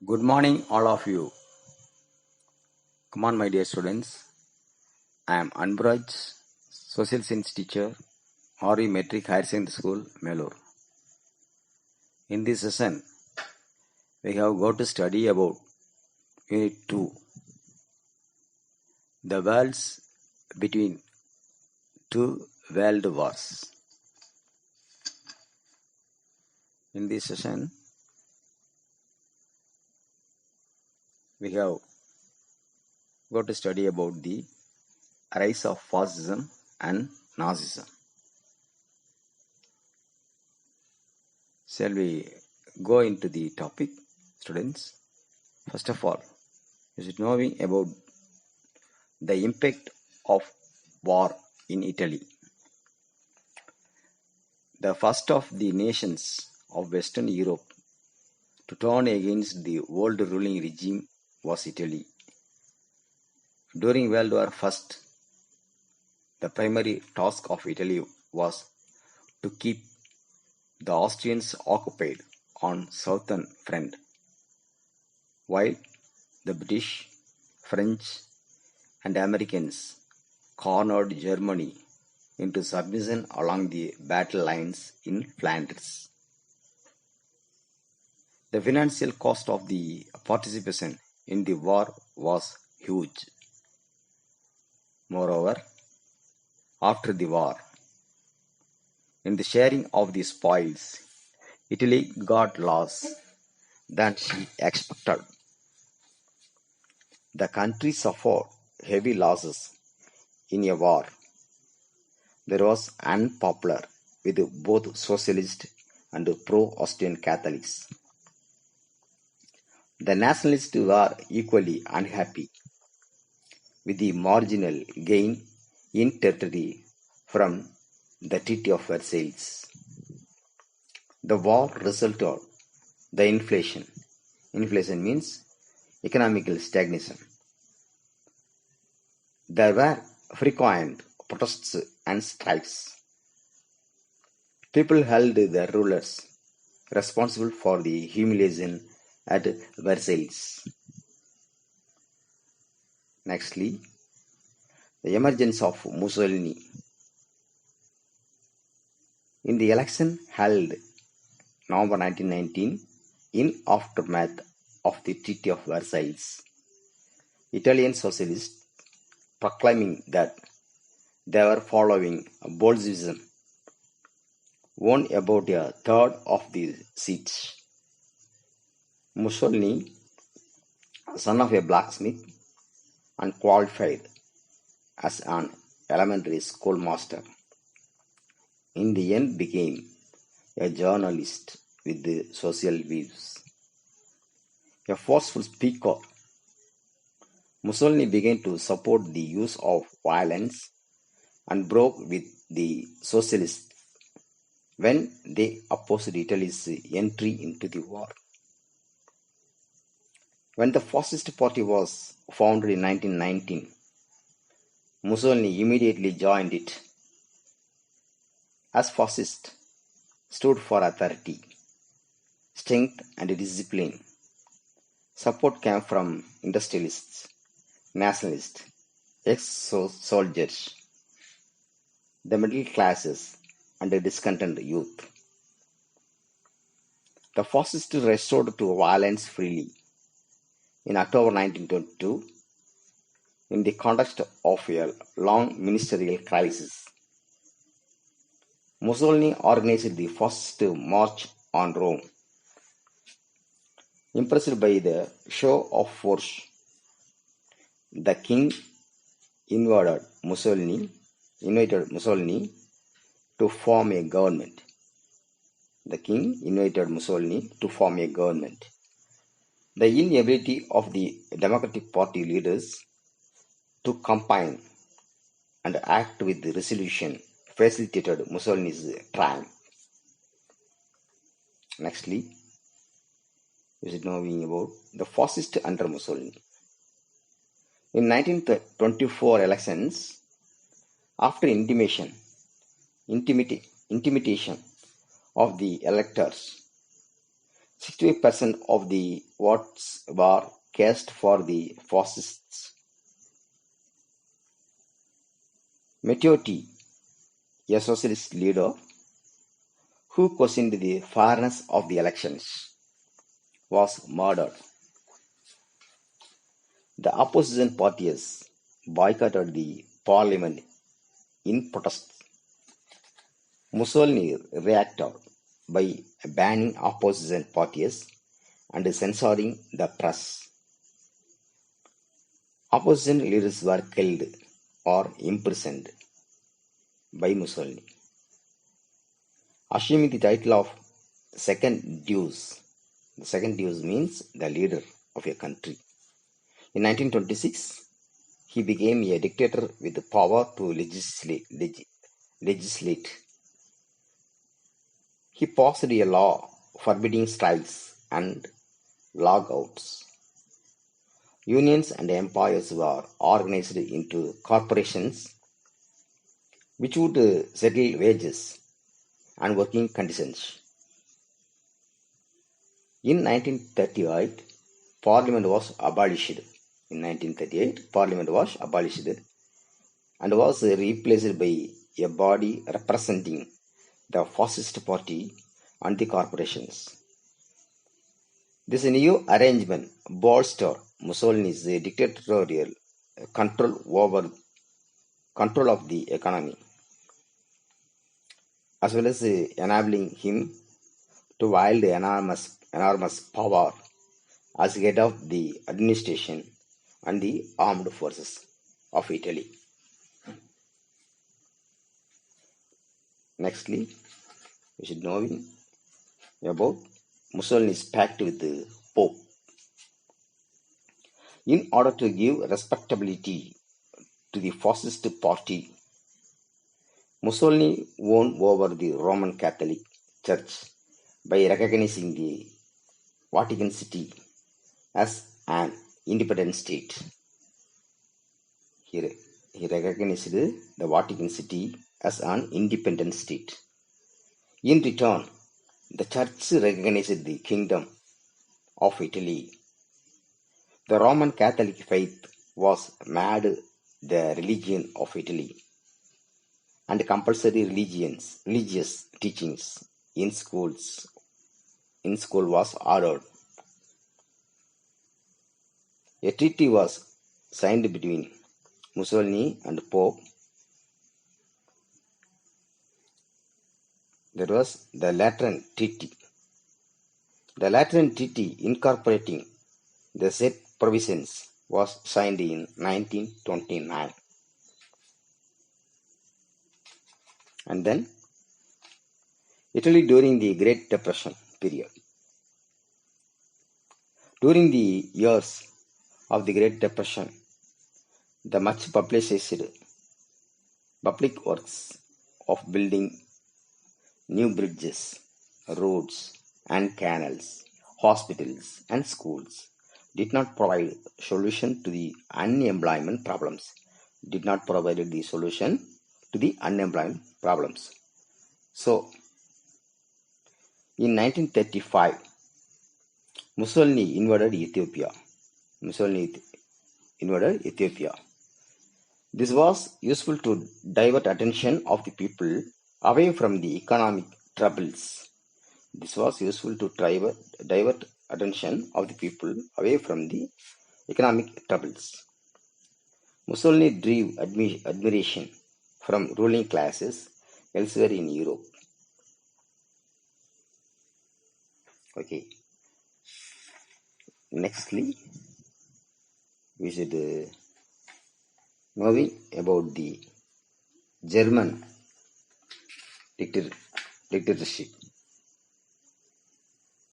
Good morning, all of you. Come on, my dear students. I am Anbraj, Social Science teacher, RE Metric Higher Secondary School, Melur. In this session, we have got to study about Unit 2, the worlds between two world wars. In this session, we have got to study about the rise of fascism and Nazism. Shall we go into the topic, students? First of all, you should know about the impact of war in Italy. The first of the nations of Western Europe to turn against the world ruling regime was Italy. During World War I, the primary task of Italy was to keep the Austrians occupied on southern front, while the British, French, and Americans cornered Germany into submission along the battle lines in Flanders. The financial cost of the participation in the war was huge. Moreover, after the war, in the sharing of the spoils, Italy got less than she expected. The country suffered heavy losses in a war that was unpopular with both socialist and pro-Austrian Catholics. The nationalists were equally unhappy with the marginal gain in territory from the Treaty of Versailles. The war resulted the inflation. Inflation means economical stagnation. There were frequent protests and strikes. People held the rulers responsible for the humiliation at Versailles. Nextly, the emergence of Mussolini. In the election held November 1919, in aftermath of the Treaty of Versailles, Italian socialists proclaiming that they were following Bolshevism won about a third of the seats. Mussolini, son of a blacksmith and qualified as an elementary schoolmaster, in the end became a journalist with the social views. A forceful speaker, Mussolini began to support the use of violence and broke with the socialists when they opposed Italy's entry into the war. When the Fascist Party was founded in 1919, Mussolini immediately joined it. As fascist stood for authority, strength and discipline. Support came from industrialists, nationalists, ex-soldiers, the middle classes, and the discontent youth. The fascists resorted to violence freely. In October 1922, in the context of a long ministerial crisis, Mussolini organized the first march on Rome. Impressed by the show of force, the king invited Mussolini to form a government. The king invited Mussolini to form a government. The inability of the Democratic Party leaders to combine and act with resolution facilitated Mussolini's triumph. Nextly, we should know about the fascist under Mussolini. In 1924 elections, after intimidation of the electors, 60% of the votes were cast for the fascists. Matteotti, a socialist leader who questioned the fairness of the elections, was murdered. The opposition parties boycotted the parliament in protest. Mussolini reacted by banning opposition parties and censoring the press. Opposition leaders were killed or imprisoned by Mussolini. Assuming the title of second Deuce, the second Deuce means the leader of a country. In 1926, he became a dictator with the power to legislate. He passed a law forbidding strikes and locouts. Unions and employers were organized into corporations which would settle wages and working conditions. In 1938, Parliament was abolished. In 1938, Parliament was abolished and was replaced by a body representing the fascist party and the corporations. This new arrangement bolstered Mussolini's dictatorial control of the economy, as well as enabling him to wield enormous power as head of the administration and the armed forces of Italy. Nextly, we should know about Mussolini's pact with the Pope. In order to give respectability to the fascist party, Mussolini won over the Roman Catholic Church by recognizing the Vatican City as an independent state. He recognized the Vatican City as an independent state. In return, the Church recognized the Kingdom of Italy. The Roman Catholic faith was made the religion of Italy, and compulsory religious teachings in school was ordered. A treaty was signed between Mussolini and Pope. There was the Lateran Treaty. The Lateran Treaty incorporating the said provisions was signed in 1929. And then Italy during the Great Depression period. During the years of the Great Depression, the much publicized public works of building new bridges, roads and canals, hospitals and schools did not provide solution to the unemployment problems. So, in 1935, Mussolini invaded Ethiopia. This was useful to divert attention of the people away from the economic troubles. Mussolini drew admiration from ruling classes elsewhere in Europe. Okay. Nextly, we should knowing about the German dictatorship.